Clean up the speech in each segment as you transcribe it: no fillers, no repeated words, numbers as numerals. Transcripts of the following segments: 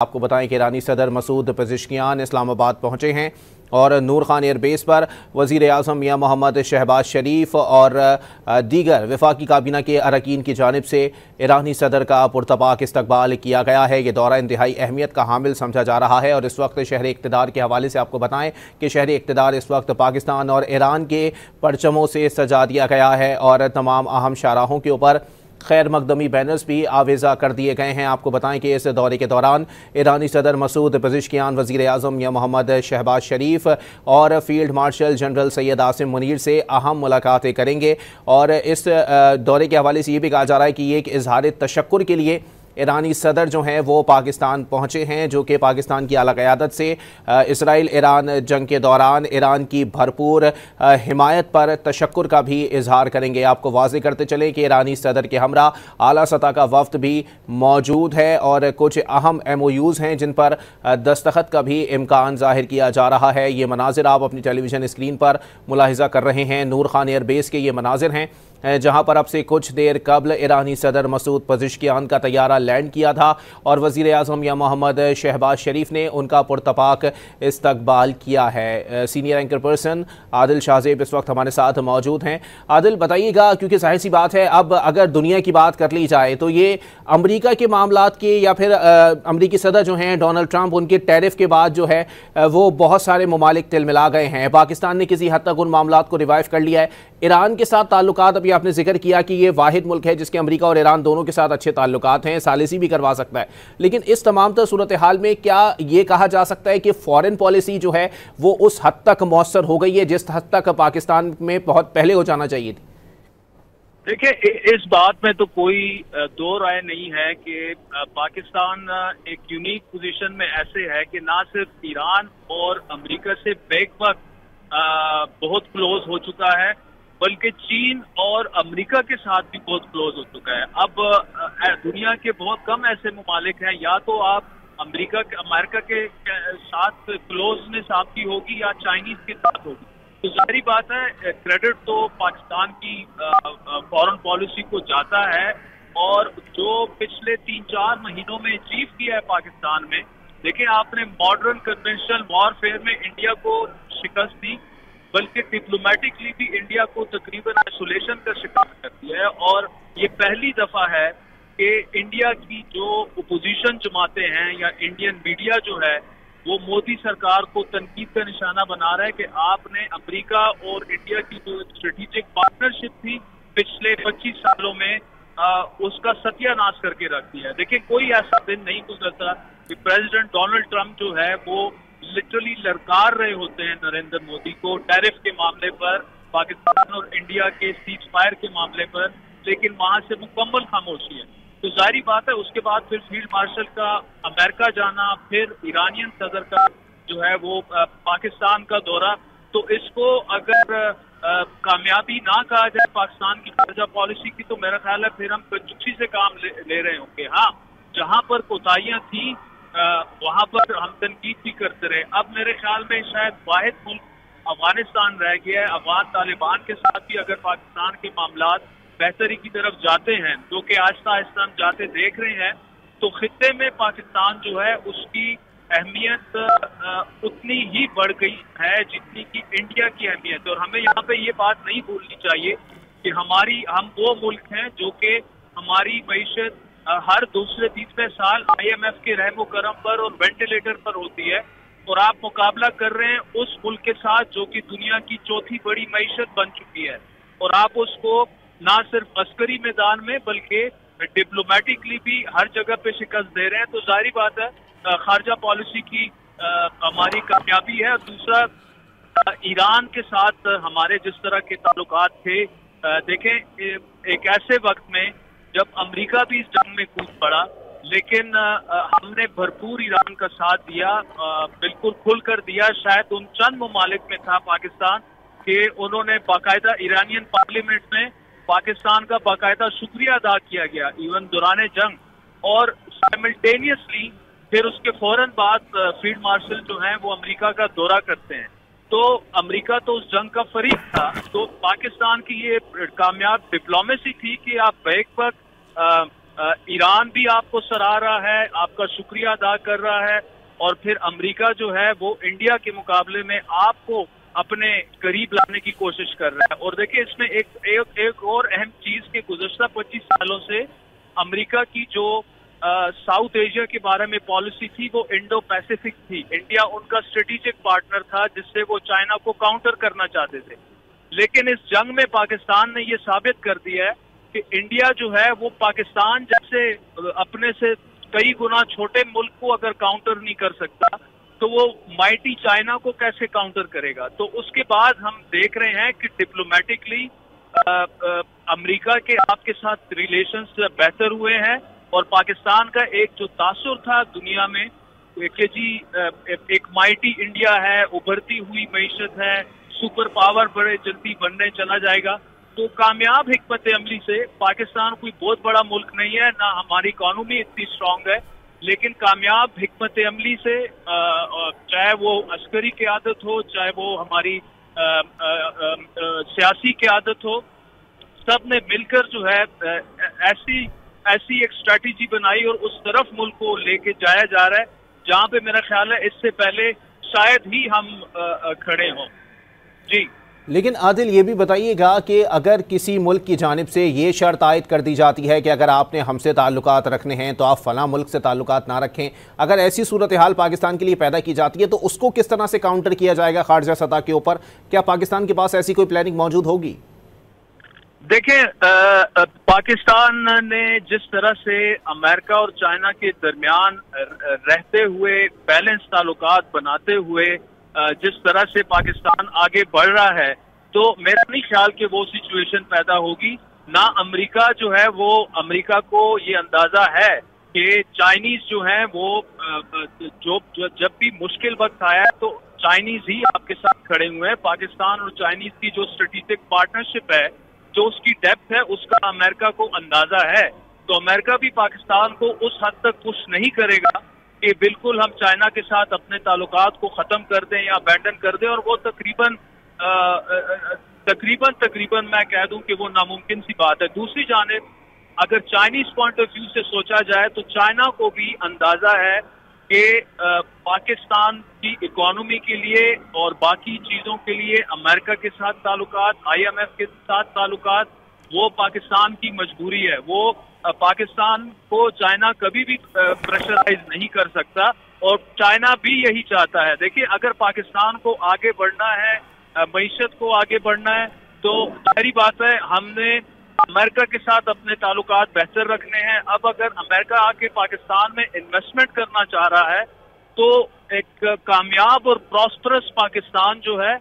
آپ کو بتائیں کہ ایرانی صدر مسعود پزشکیان اسلام آباد پہنچے ہیں اور نور خان ایئر بیس پر وزیر اعظم میاں محمد شہباز شریف اور دیگر وفاقی کابینہ کے اراکین کی جانب سے ایرانی صدر کا پرتپاک استقبال کیا گیا ہے۔ یہ دورہ انتہائی اہمیت کا حامل سمجھا جا رہا ہے اور اس وقت شہر اقتدار کے حوالے سے آپ کو بتائیں کہ شہر اقتدار اس وقت پاکستان اور ایران کے پرچموں سے سجا دیا گیا ہے اور تمام اہم شاہراہوں کے اوپر خیر مقدمی بینرز بھی آویزہ کر دیے گئے ہیں۔ آپ کو بتائیں کہ اس دورے کے دوران ایرانی صدر مسعود پزشکیان وزیر اعظم میاں محمد شہباز شریف اور field marshal general Syed Asim Munir سے اہم ملاقاتیں کریں گے اور اس دورے کے حوالے سے یہ بھی کہا جا رہا ہے کہ یہ ایک اظہار تشکر کے لیے ایرانی صدر جو ہیں وہ پاکستان پہنچے ہیں، جو کہ پاکستان کی اعلیٰ قیادت سے اسرائیل ایران جنگ کے دوران ایران کی بھرپور حمایت پر تشکر کا بھی اظہار کریں گے۔ آپ کو واضح کرتے چلیں کہ ایرانی صدر کے ہمراہ اعلیٰ سطح کا وفد بھی موجود ہے اور کچھ اہم MOUs ہیں جن پر دستخط کا بھی امکان ظاہر کیا جا رہا ہے۔ یہ مناظر آپ اپنی ٹیلی ویژن اسکرین پر ملاحظہ کر رہے ہیں۔ نور خان ایئر بیس کے یہ مناظر ہیں جہاں پر اب سے کچھ دیر قبل ایرانی صدر مسعود پزشکیان کا طیارہ لینڈ کیا تھا اور وزیر اعظم یا محمد شہباز شریف نے ان کا پرتپاک استقبال کیا ہے۔ سینئر اینکر پرسن عادل شاہزیب اس وقت ہمارے ساتھ موجود ہیں۔ عادل بتائیے گا، کیونکہ ظاہر سی بات ہے اب اگر دنیا کی بات کر لی جائے تو یہ امریکہ کے معاملات کے یا پھر امریکی صدر جو ہیں ڈونلڈ ٹرمپ، ان کے ٹیرف کے بعد جو ہے وہ بہت سارے ممالک تلملا گئے ہیں۔ پاکستان نے کسی حد تک ان معاملات کو ریوائیو کر لیا ہے۔ ایران کے ساتھ تعلقات، ابھی آپ نے ذکر کیا کہ یہ واحد ملک ہے جس کے امریکہ اور ایران دونوں کے ساتھ اچھے تعلقات ہیں، ثالثی بھی کروا سکتا ہے، لیکن اس تمام تر صورتحال میں کیا یہ کہا جا سکتا ہے کہ فورن پالیسی جو ہے وہ اس حد تک مؤثر ہو گئی ہے جس حد تک پاکستان میں بہت پہلے ہو جانا چاہیے تھی؟ دیکھیں، اس بات میں تو کوئی دو رائے نہیں ہے کہ پاکستان ایک یونیک پوزیشن میں ایسے ہے کہ نہ صرف ایران اور امریکہ سے بیک وقت بہت کلوز ہو چکا ہے بلکہ چین اور امریکہ کے ساتھ بھی بہت کلوز ہو چکا ہے۔ اب دنیا کے بہت کم ایسے ممالک ہیں، یا تو آپ امریکہ کے ساتھ کلوزنس آپ کی ہوگی یا چائنیز کے ساتھ ہوگی۔ تو ظاہری بات ہے کریڈٹ تو پاکستان کی فورن پالیسی کو جاتا ہے، اور جو پچھلے 3-4 مہینوں میں اچیو کیا ہے پاکستان میں، دیکھیں آپ نے ماڈرن کنونشنل وارفیئر میں انڈیا کو شکست دی، بلکہ ڈپلومیٹکلی بھی انڈیا کو تقریباً آئسولیشن کا شکار کر دیا ہے، اور یہ پہلی دفعہ ہے کہ انڈیا کی جو اپوزیشن جماعتیں ہیں یا انڈین میڈیا جو ہے وہ مودی سرکار کو تنقید کا نشانہ بنا رہا ہے کہ آپ نے امریکہ اور انڈیا کی جو اسٹریٹجک پارٹنرشپ تھی پچھلے 25 سالوں میں اس کا ستیہ ناش کر کے رکھ دیا ہے۔ دیکھیں، کوئی ایسا دن نہیں گزرتا کہ پریزیڈنٹ ڈونلڈ ٹرمپ جو ہے وہ لٹرلی للکار رہے ہوتے ہیں نریندر مودی کو ٹیرف کے معاملے پر، پاکستان اور انڈیا کے سیز فائر کے معاملے پر، لیکن وہاں سے مکمل خاموشی ہے۔ تو ظاہری بات ہے اس کے بعد پھر فیلڈ مارشل کا امریکہ جانا، پھر ایرانین صدر کا جو ہے وہ پاکستان کا دورہ، تو اس کو اگر کامیابی نہ کہا جائے پاکستان کی خارجہ پالیسی کی تو میرا خیال ہے پھر ہم کنجوسی سے کام لے رہے ہوں گے۔ ہاں، جہاں پر کوتاہیاں تھیں وہاں پر ہم تنقید بھی کرتے رہے۔ اب میرے خیال میں شاید واحد ملک افغانستان رہ گیا ہے۔ افغان طالبان کے ساتھ بھی اگر پاکستان کے معاملات بہتری کی طرف جاتے ہیں، جو کہ آہستہ آہستہ ہم جاتے دیکھ رہے ہیں، تو خطے میں پاکستان جو ہے اس کی اہمیت اتنی ہی بڑھ گئی ہے جتنی کی انڈیا کی اہمیت ہے۔ اور ہمیں یہاں پہ یہ بات نہیں بھولنی چاہیے کہ ہم وہ ملک ہیں جو کہ ہماری معیشت ہر دوسرے تیسرے سال IMF کے رحم و کرم پر اور وینٹیلیٹر پر ہوتی ہے، اور آپ مقابلہ کر رہے ہیں اس ملک کے ساتھ جو کہ دنیا کی چوتھی بڑی معیشت بن چکی ہے، اور آپ اس کو نہ صرف عسکری میدان میں بلکہ ڈپلومیٹکلی بھی ہر جگہ پہ شکست دے رہے ہیں۔ تو ظاہری بات ہے خارجہ پالیسی کی ہماری کامیابی ہے۔ دوسرا، ایران کے ساتھ ہمارے جس طرح کے تعلقات تھے، دیکھیں ایک ایسے وقت میں جب امریکہ بھی اس جنگ میں کود پڑا، لیکن ہم نے بھرپور ایران کا ساتھ دیا، بالکل کھل کر دیا۔ شاید ان چند ممالک میں تھا پاکستان کہ انہوں نے باقاعدہ ایرانین پارلیمنٹ میں پاکستان کا باقاعدہ شکریہ ادا کیا گیا ایون دوران جنگ، اور سائملٹینیسلی پھر اس کے فوراً بعد فیلڈ مارشل جو ہیں وہ امریکہ کا دورہ کرتے ہیں۔ تو امریکہ تو اس جنگ کا فریق تھا، تو پاکستان کی یہ کامیاب ڈپلومیسی تھی کہ آپ بیک وقت ईरान भी आपको सराह रहा है, आपका शुक्रिया अदा कर रहा है, और फिर अमेरिका जो है वो इंडिया के मुकाबले में आपको अपने करीब लाने की कोशिश कर रहा है। और देखिए इसमें एक और अहम चीज के गुज़श्ता 25 सालों से अमेरिका की जो साउथ एशिया के बारे में पॉलिसी थी वो इंडो पैसिफिक थी। इंडिया उनका स्ट्रेटेजिक पार्टनर था जिससे वो चाइना को काउंटर करना चाहते थे। लेकिन इस जंग में पाकिस्तान ने ये साबित कर दिया है कि इंडिया जो है वो पाकिस्तान जैसे अपने से कई गुना छोटे मुल्क को अगर काउंटर नहीं कर सकता तो वो माइटी चाइना को कैसे काउंटर करेगा। तो उसके बाद हम देख रहे हैं कि डिप्लोमेटिकली अमेरिका के आपके साथ रिलेशंस बेहतर हुए हैं, और पाकिस्तान का एक जो तासुर था दुनिया में कि जी एक माइटी इंडिया है, उभरती हुई मईशत है, सुपर पावर बड़े जल्दी बनने चला जाएगा, तो कामयाब हिकमत अमली से पाकिस्तान कोई बहुत बड़ा मुल्क नहीं है, ना हमारी इकॉनमी इतनी स्ट्रांग है, लेकिन कामयाब हिकमत अमली से चाहे वो अस्करी क़यादत हो, चाहे वो हमारी सियासी क़यादत हो, सब ने मिलकर जो है ऐसी एक स्ट्रैटेजी बनाई और उस तरफ मुल्क को लेके जाया जा रहा है जहां पे मेरा ख्याल है इससे पहले शायद ही हम खड़े हों। जी, लेकिन आदिल ये भी बताइएगा कि अगर किसी मुल्क की जानिब से ये शर्त आयद कर दी जाती है कि अगर आपने हमसे ताल्लुकात रखने हैं तो आप फलां मुल्क से ताल्लुकात ना रखें, अगर ऐसी सूरत हाल पाकिस्तान के लिए पैदा की जाती है तो उसको किस तरह से काउंटर किया जाएगा खारजा सतह के ऊपर? क्या पाकिस्तान के पास ऐसी कोई प्लानिंग मौजूद होगी? देखें, पाकिस्तान ने जिस तरह से अमेरिका और चाइना के दरमियान रहते हुए बैलेंस ताल्लुकात बनाते हुए जिस तरह से पाकिस्तान आगे बढ़ रहा है, तो मेरा नहीं ख्याल कि वो सिचुएशन पैदा होगी। ना अमेरिका जो है वो, अमेरिका को ये अंदाजा है कि चाइनीज जो है वो जब भी मुश्किल वक्त आया तो चाइनीज ही आपके साथ खड़े हुए हैं। पाकिस्तान और चाइनीज की जो स्ट्रेटेजिक पार्टनरशिप है, जो उसकी डेप्थ है, उसका अमेरिका को अंदाजा है। तो अमेरिका भी पाकिस्तान को उस हद तक पुश नहीं करेगा कि बिल्कुल हम चाइना के साथ अपने ताल्लुकात को खत्म कर दें या अबैंडन कर दें, और वो तकरीबन मैं कह दूं कि वो नामुमकिन सी बात है। दूसरी जानिब अगर चाइनीज पॉइंट ऑफ व्यू से सोचा जाए तो चाइना को भी अंदाजा है कि पाकिस्तान की इकोनॉमी के लिए और बाकी चीजों के लिए अमेरिका के साथ ताल्लुकात, IMF के साथ ताल्लुकात, वो पाकिस्तान की मजबूरी है। वो पाकिस्तान को चाइना कभी भी प्रेशराइज नहीं कर सकता, और चाइना भी यही चाहता है। देखिए, अगर पाकिस्तान को आगे बढ़ना है, मईशत को आगे बढ़ना है, तो सारी बात है हमने अमेरिका के साथ अपने ताल्लुकात बेहतर रखने हैं। अब अगर अमेरिका आके पाकिस्तान में इन्वेस्टमेंट करना चाह रहा है तो एक कामयाब और प्रॉस्परस पाकिस्तान जो है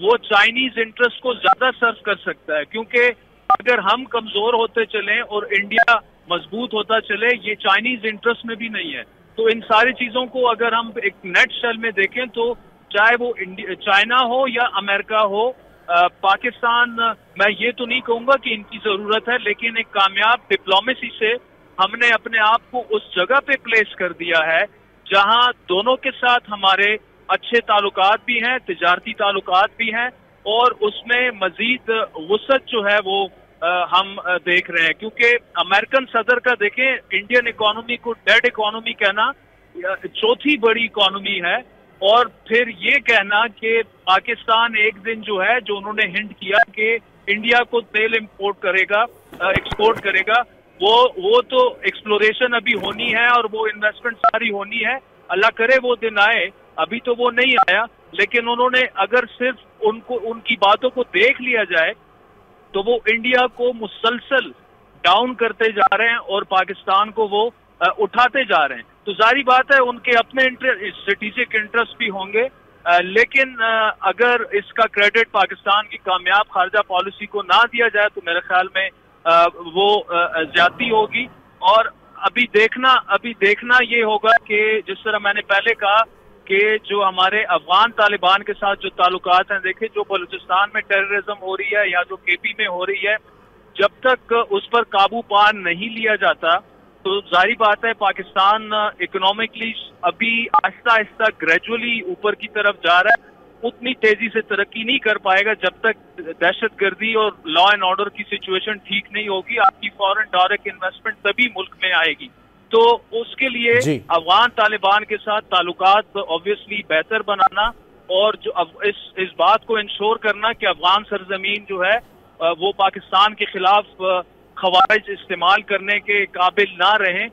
वो चाइनीज इंटरेस्ट को ज्यादा सर्व कर सकता है, क्योंकि अगर हम कमजोर होते चलें और इंडिया मजबूत होता चले, ये चाइनीज इंटरेस्ट में भी नहीं है। तो इन सारी चीजों को अगर हम एक नेट शेल में देखें तो चाहे वो चाइना हो या अमेरिका हो, पाकिस्तान, मैं ये तो नहीं कहूंगा कि इनकी जरूरत है, लेकिन एक कामयाब डिप्लोमेसी से हमने अपने आप को उस जगह पे प्लेस कर दिया है जहां दोनों के साथ हमारे अच्छे ताल्लुकात भी हैं, तिजारती ताल्लुकात भी हैं, और उसमें मजीद वुसअत जो है वो हम देख रहे हैं। क्योंकि अमेरिकन सदर का देखें, इंडियन इकोनॉमी को डेड इकोनॉमी कहना, चौथी बड़ी इकोनॉमी है, और फिर ये कहना कि पाकिस्तान एक दिन जो है, जो उन्होंने हिंट किया कि इंडिया को तेल इंपोर्ट करेगा, एक्सपोर्ट करेगा, वो तो एक्सप्लोरेशन अभी होनी है और वो इन्वेस्टमेंट सारी होनी है। अल्लाह करे वो दिन आए, अभी तो वो नहीं आया, लेकिन उन्होंने अगर सिर्फ उनकी बातों को देख लिया जाए तो वो इंडिया को मुसलसल डाउन करते जा रहे हैं और पाकिस्तान को वो उठाते जा रहे हैं। तो जारी बात है उनके अपने स्ट्रेटेजिक इंटरेस्ट भी होंगे, लेकिन अगर इसका क्रेडिट पाकिस्तान की कामयाब खारजा पॉलिसी को ना दिया जाए तो मेरे ख्याल में वो ज्यादती होगी। और अभी देखना ये होगा कि जिस तरह मैंने पहले कहा कि जो हमारे अफगान तालिबान के साथ जो ताल्लुकात हैं, देखिए जो बलूचिस्तान में टेररिज्म हो रही है या जो KP में हो रही है, जब तक उस पर काबू पा नहीं लिया जाता तो जारी बात है पाकिस्तान इकोनॉमिकली अभी आहिस्ता आहिस्ता ग्रेजुअली ऊपर की तरफ जा रहा है, उतनी तेजी से तरक्की नहीं कर पाएगा जब तक दहशत गर्दी और लॉ एंड ऑर्डर की सिचुएशन ठीक नहीं होगी। आपकी फॉरेन डायरेक्ट इन्वेस्टमेंट तभी मुल्क में आएगी। तो उसके लिए अफगान तालिबान के साथ ताल्लुकात ऑब्वियसली बेहतर बनाना और जो इस बात को इंश्योर करना कि अफगान सरजमीन जो है वो पाकिस्तान के खिलाफ खवारिज इस्तेमाल करने के काबिल ना रहें,